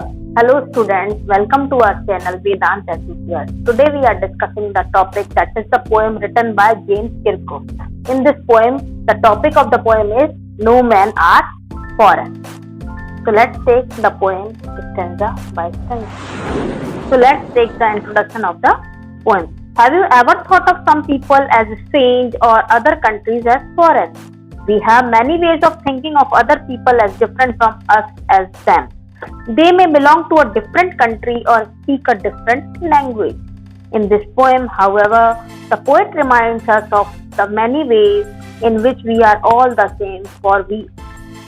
Hello students, welcome to our channel Vedanta Tutor. Today we are discussing the topic that is the poem written by James Kirkwood. In this poem, the topic of the poem is No Men Are Foreign. So let's take the poem stanza by stanza. So let's take the introduction of the poem. Have you ever thought of some people as strange or other countries as foreign? We have many ways of thinking of other people as different from us as them. They may belong to a different country or speak a different language. In this poem, however, the poet reminds us of the many ways in which we are all the same, for we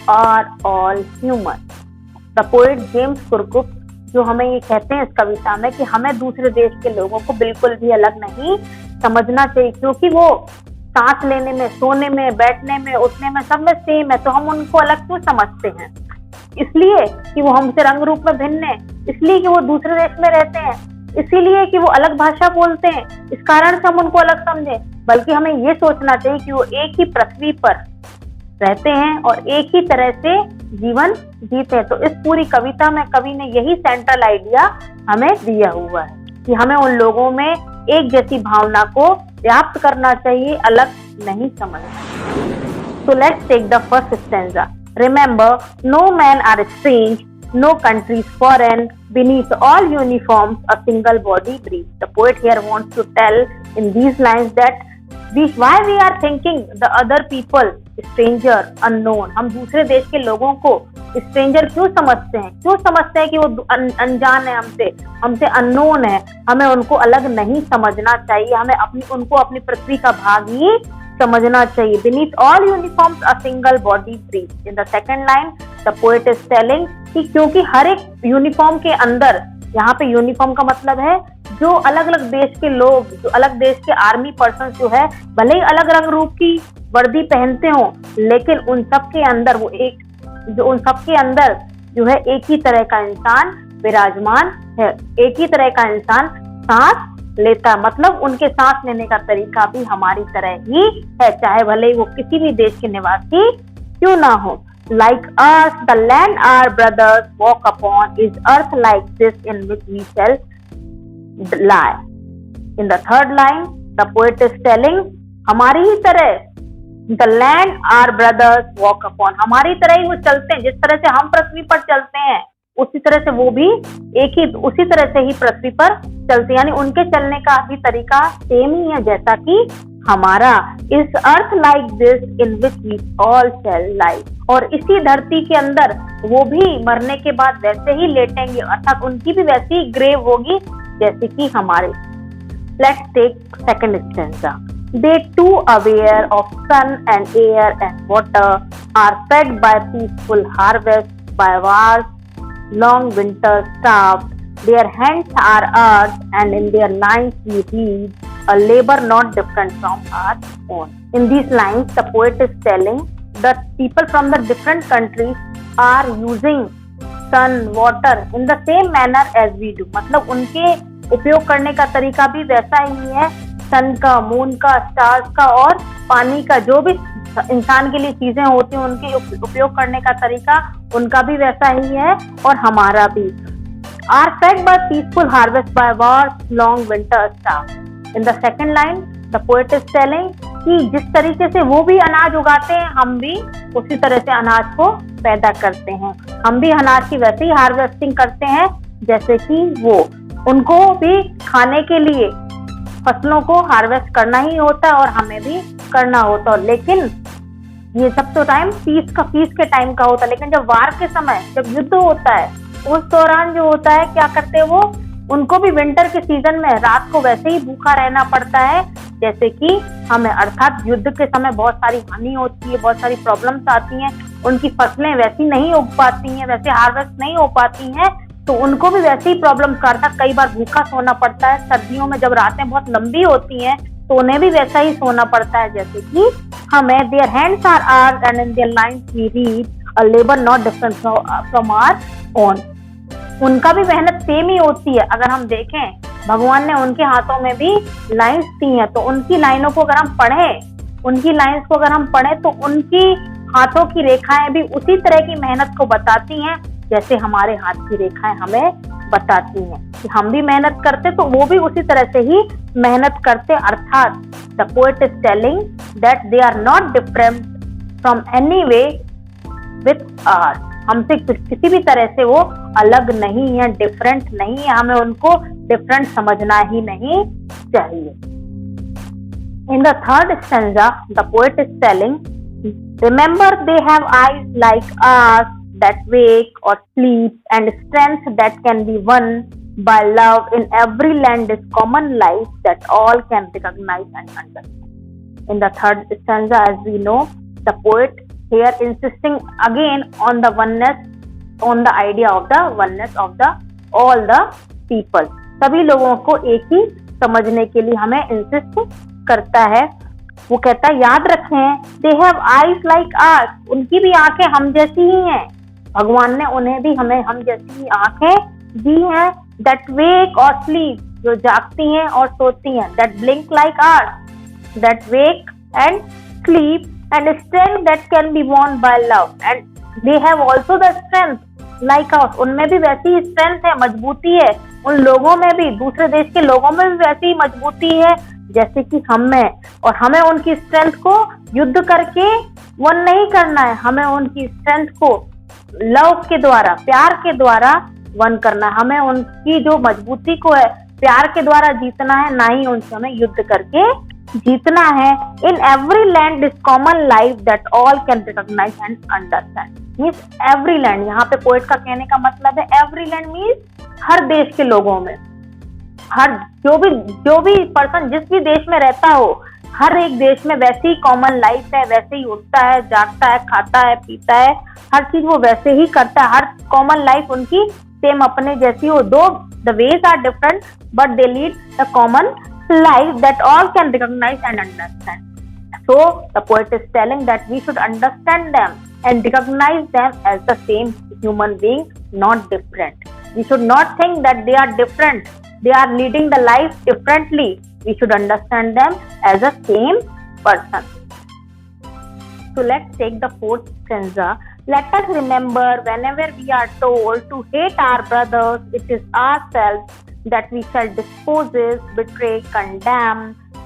are all human. The poet James Kirkwood जो हमें ये कहते हैं इस कविता में कि हमें दूसरे देश के लोगों को बिल्कुल भी अलग नहीं समझना चाहिए, क्योंकि वो सांस लेने में, सोने में, बैठने में, उठने में सब में सेम है, तो हम उनको अलग क्यों समझते हैं? इसलिए कि वो हमसे रंग रूप में भिन्न है, इसलिए कि वो दूसरे देश में रहते हैं, इसीलिए कि वो अलग भाषा बोलते हैं, इस कारण से हम उनको अलग समझें, बल्कि हमें ये सोचना चाहिए कि वो एक ही पृथ्वी पर रहते हैं और एक ही तरह से जीवन जीते हैं। तो इस पूरी कविता में कवि ने यही सेंट्रल आइडिया हमें दिया हुआ है कि हमें उन लोगों में एक जैसी भावना को व्याप्त करना चाहिए, अलग नहीं समझना। So let's take the first stanza. Remember, no men are strange, no countries foreign, beneath all uniforms a single body breathes. The poet here wants to tell in these lines that why we are thinking the other people stranger, unknown. हम दूसरे देश के लोगों को stranger क्यों समझते हैं? क्यों समझते हैं कि वो अनजान है हमसे अननोन है? हमें उनको अलग नहीं समझना चाहिए, हमें उनको अपनी पृथ्वी का भाग ही समझना चाहिए। Beneath all uniforms a single body breathes. In the second line, the poet is telling कि क्योंकि हर एक यूनिफॉर्म के अंदर, यहाँ पे यूनिफॉर्म का मतलब है जो अलग अलग देश के लोग, जो अलग देश के आर्मी पर्सन जो है, भले ही अलग रंग रूप की वर्दी पहनते हो, लेकिन उन सब के अंदर उन सब के अंदर जो है एक ही तरह का इंसान विराजमान है, एक ही तरह का इंसान सांस लेता, मतलब उनके सांस लेने का तरीका भी हमारी तरह ही है, चाहे भले ही वो किसी भी देश के निवासी क्यों ना हो। Like us, the land our brothers walk upon is earth like this in which we shall lie. In the third line, the poet is telling हमारी ही तरह the land our brothers walk upon, हमारी तरह ही वो चलते हैं, जिस तरह से हम पृथ्वी पर चलते हैं उसी तरह से वो भी उसी तरह से ही पृथ्वी पर चलते हैं, यानी उनके चलने का भी तरीका सेम ही है जैसा कि हमारा। इस earth like this in which we all shall lie, और इसी धरती के अंदर वो भी मरने के बाद वैसे ही लेटेंगे, अर्थात उनकी भी वैसी ग्रेव होगी जैसे कि हमारे। Let's take second stanza. They too aware of sun and air and water are fed by peaceful harvest, by wars, long winter starved. Their hands are earth and in their lines we read a labor not different from our own. In these lines, the poet is telling that people from the different countries are using sun, water in the same manner as we do. मतलब उनके उपयोग करने का तरीका भी वैसा ही है, सन का, मून का, स्टार्स का और पानी का, जो भी इंसान के लिए चीजें होती हैं उनके उपयोग करने का तरीका उनका भी वैसा ही है और हमारा भी। Are fed by peaceful harvest, by wars, long winter starved. In the second line, the poet is telling कि जिस तरीके से वो भी अनाज उगाते हैं, हम भी उसी तरह से अनाज को पैदा करते हैं, हम भी अनाज की वैसे ही हार्वेस्टिंग करते हैं जैसे कि वो। उनको भी खाने के लिए फसलों को हार्वेस्ट करना ही होता है और हमें भी करना होता है, लेकिन ये सब तो टाइम पीस के टाइम का होता है, लेकिन जब वार के समय, जब युद्ध होता है, उस दौरान जो होता है क्या करते हैं वो, उनको भी विंटर के सीजन में रात को वैसे ही भूखा रहना पड़ता है जैसे कि हमें, अर्थात युद्ध के समय बहुत सारी हानि होती है, बहुत सारी प्रॉब्लम्स आती हैं, उनकी फसलें वैसी नहीं उग पाती हैं, वैसे हार्वेस्ट नहीं हो पाती हैं, तो उनको भी वैसे ही प्रॉब्लम करता, कई बार भूखा सोना पड़ता है। सर्दियों में जब रातें बहुत लंबी होती हैं तो उन्हें भी वैसा ही सोना पड़ता है जैसे कि हमें। Their hands are ours and in their lines we read a labor not different from our own. उनका भी मेहनत सेम ही होती है। अगर हम देखें, भगवान ने उनके हाथों में भी लाइंस दी हैं, तो उनकी लाइनों को अगर हम पढ़ें, उनकी लाइंस को अगर हम पढ़ें तो उनकी हाथों की रेखाएं भी उसी तरह की मेहनत को बताती हैं जैसे हमारे हाथ की रेखाएं हमें बताती हैं कि हम भी मेहनत करते तो वो भी उसी तरह से ही मेहनत करते, अर्थात the poet is telling that they are not different from any way with ours. हमसे किसी भी तरह से वो अलग नहीं है, डिफरेंट नहीं है, हमें उनको डिफरेंट समझना ही नहीं चाहिए। In the third stanza, the poet is telling, remember they have eyes like ours that wake or sleep, and strength that can be won by love. In every land is common life that all can recognize and understand. In the third stanza, as we know, the poet here insisting again on the oneness, on the idea of the oneness of the all the people. सभी लोगों को एक ही समझने के लिए हमें insist करता है। वो कहता है याद रखें, दे हैव आईज लाइक आस, उनकी भी आंखें हम जैसी ही हैं। भगवान ने उन्हें भी हमें हम जैसी ही आंखें दी हैं। दैट वेक और स्लीप, जो जागती हैं और सोती हैं। That blink like ours, that wake and sleep, and strength that can be won by love, and they have also the strength like ours, उनमें भी वैसी ही स्ट्रेंथ है, मजबूती है। उन लोगों में भी, दूसरे देश के लोगों में भी वैसी ही मजबूती है जैसे कि हम में। और हमें उनकी स्ट्रेंथ को युद्ध करके वन नहीं करना है, हमें उनकी स्ट्रेंथ को लव के द्वारा, प्यार के द्वारा वन करना है। हमें उनकी जो मजबूती को है प्यार के द्वारा जीतना है, ना ही उनसे हमें युद्ध करके जीतना है। In every land is common life that all can recognise and understand. Means every land, यहाँ पे पोएट का कहने का मतलब है एवरी लैंड मीन्स हर देश के लोगों में, हर जो भी पर्सन जिस भी देश में रहता हो, हर एक देश में वैसी ही कॉमन लाइफ है, वैसे ही उठता है, जागता है, खाता है, पीता है, हर चीज वो वैसे ही करता है। हर कॉमन लाइफ उनकी सेम अपने जैसी हो। Though the ways are different but they lead the common life that all can recognize and understand. So the poet is telling that we should understand them and recognize them as the same human being, not different. We should not think that they are different, they are leading the life differently. We should understand them as a same person. So let's take the fourth stanza. Let us remember whenever we are told to hate our brothers, it is ourselves that we shall dispose, betray, condemn.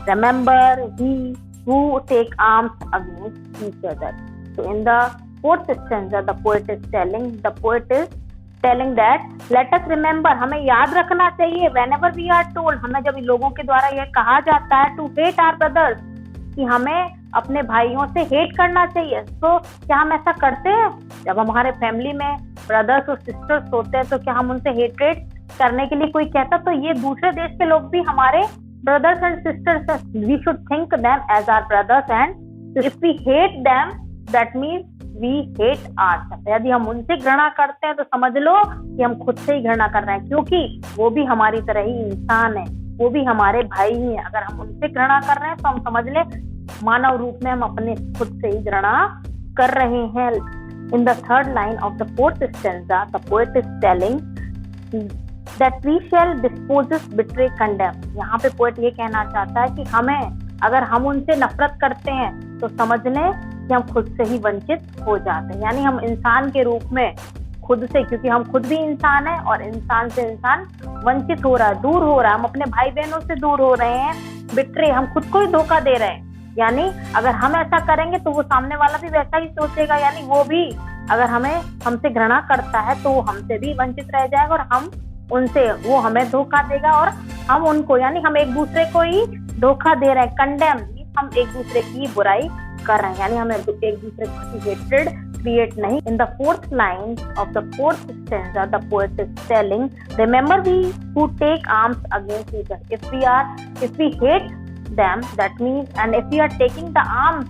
Remember he who take arms against each other. So in the fourth stanza, the poet is telling that let us remember, हमें याद रखना चाहिए, whenever we are told, हमें जब लोगों के द्वारा यह कहा जाता है to hate our brothers, कि हमें अपने भाइयों से हेट करना चाहिए। तो क्या हम ऐसा करते हैं? जब हमारे फैमिली में ब्रदर्स और सिस्टर्स होते हैं तो क्या हम उनसे हेट्रेट करने के लिए कोई कहता तो ये दूसरे देश के लोग भी हमारे brothers and sisters, we should think them as our brothers, and if we hate them that means we hate ourself. यदि हम उनसे घृणा करते हैं तो समझ लो कि हम खुद से ही घृणा कर रहे हैं, क्योंकि वो भी हमारी तरह ही इंसान है, वो भी हमारे भाई ही हैं। अगर हम उनसे घृणा कर रहे हैं तो हम समझ ले मानव रूप में हम अपने खुद से ही घृणा कर रहे हैं। In the third line of the fourth stanza, the poet is telling that we shall dispose, betray, condemn. यहाँ पे पोएट ये कहना चाहता है कि हमें, अगर हम उनसे नफरत करते हैं तो समझ लें कि हम खुद से ही वंचित हो जाते हैं। यानी हम इंसान के रूप में खुद से, क्योंकि हम खुद भी इंसान है और इंसान से इंसान वंचित हो रहा है, दूर हो रहा है, हम अपने भाई बहनों से दूर हो रहे हैं। बिट्रे, हम खुद को ही धोखा दे रहे हैं। यानी अगर हम ऐसा करेंगे तो वो सामने वाला भी वैसा ही सोचेगा, यानी वो भी अगर हमसे घृणा करता है तो वो हमसे भी वंचित रह जाएगा और हम उनसे, वो हमें धोखा देगा और हम उनको, यानी हम एक दूसरे को ही धोखा दे रहे हैं। कंडेम, हम एक दूसरे की बुराई कर रहे हैं, यानी हमें एक दूसरे की हेट्रेड क्रिएट नहीं। In the fourth line of the fourth stanza, the poet is telling, remember we who take arms against each other. If we hate them that means, and if we are taking the arms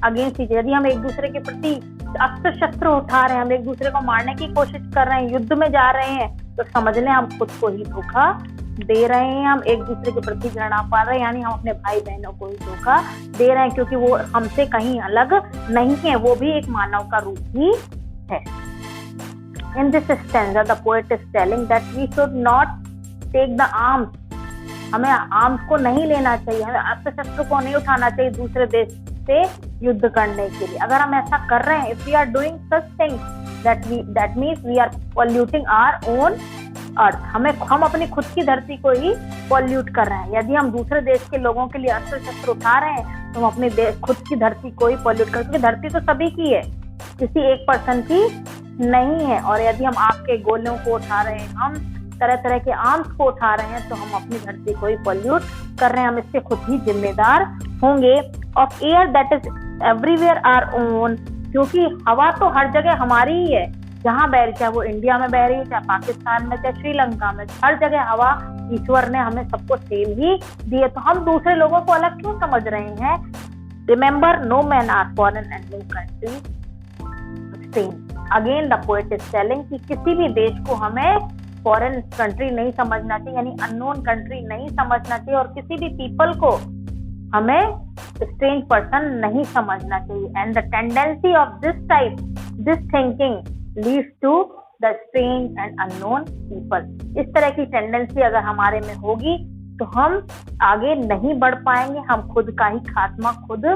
against each, यदि हम एक दूसरे के प्रति अस्त्र शस्त्र उठा रहे हैं, हम एक दूसरे को मारने की कोशिश कर रहे हैं, युद्ध में जा रहे हैं, तो समझ लें हम खुद को ही धोखा दे रहे हैं। हम एक दूसरे के प्रति घृणा पा रहे हैं, यानी हम अपने भाई बहनों को ही धोखा दे रहे हैं, क्योंकि वो हमसे कहीं अलग नहीं है, वो भी एक मानव का रूप ही है। In this stanza the poet is telling that we should not take the arms, हमें आर्म्स को नहीं लेना चाहिए, हमें अस्त्र शस्त्र को नहीं उठाना चाहिए दूसरे देश से युद्ध करने के लिए। अगर हम ऐसा कर रहे हैं, if we are doing such things that means we are polluting our own earth. हम अपनी खुद की धरती को ही पॉल्यूट कर रहे हैं। यदि हम दूसरे देश के लोगों के लिए अस्त्र शस्त्र उठा रहे हैं तो हम अपनी खुद की धरती को ही पॉल्यूट कर, क्योंकि धरती तो सभी की है, किसी एक पर्सन की नहीं है। और यदि हम आग के गोलों को उठा रहे हैं, हम तरह तरह के आर्म्स को उठा रहे हैं, तो हम अपनी धरती को ही पॉल्यूट कर रहे हैं। हम इससे खुद ही जिम्मेदार होंगे। Of air that is everywhere our own, क्योंकि हवा तो हर जगह हमारी ही है, जहाँ बह रही, चाहे वो इंडिया में बह रही है, चाहे पाकिस्तान में, चाहे श्रीलंका में, हर जगह हवा ईश्वर ने हमें सबको सेम ही दी है। तो हम दूसरे लोगों को अलग क्यों समझ रहे हैं? Remember, no man are foreign and no country same. Again the poet is telling कि किसी भी देश को हमें फॉरेन कंट्री नहीं समझना चाहिए, यानी अननोन कंट्री नहीं समझना चाहिए, और किसी भी पीपल को हमें स्ट्रेंज पर्सन नहीं समझना चाहिए। And the tendency of this thinking leads to the strange and unknown people. इस तरह की टेंडेंसी अगर हमारे में होगी तो हम आगे नहीं बढ़ पाएंगे, हम खुद का ही खात्मा खुद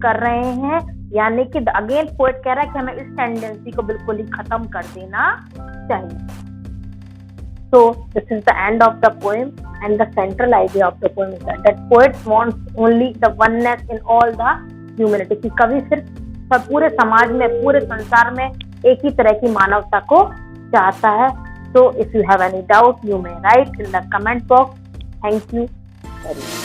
कर रहे हैं। यानी कि अगेन पोएट कह रहा है कि हमें इस टेंडेंसी को बिल्कुल ही खत्म कर देना चाहिए। So this is the end of the poem, and the central idea of the poem is that poet wants only the oneness in all the humanity। कि कवि सिर्फ पूरे समाज में, पूरे संसार में एक ही तरह की मानवता को चाहता है। So if you have any doubt, you may write in the comment box. Thank you very much.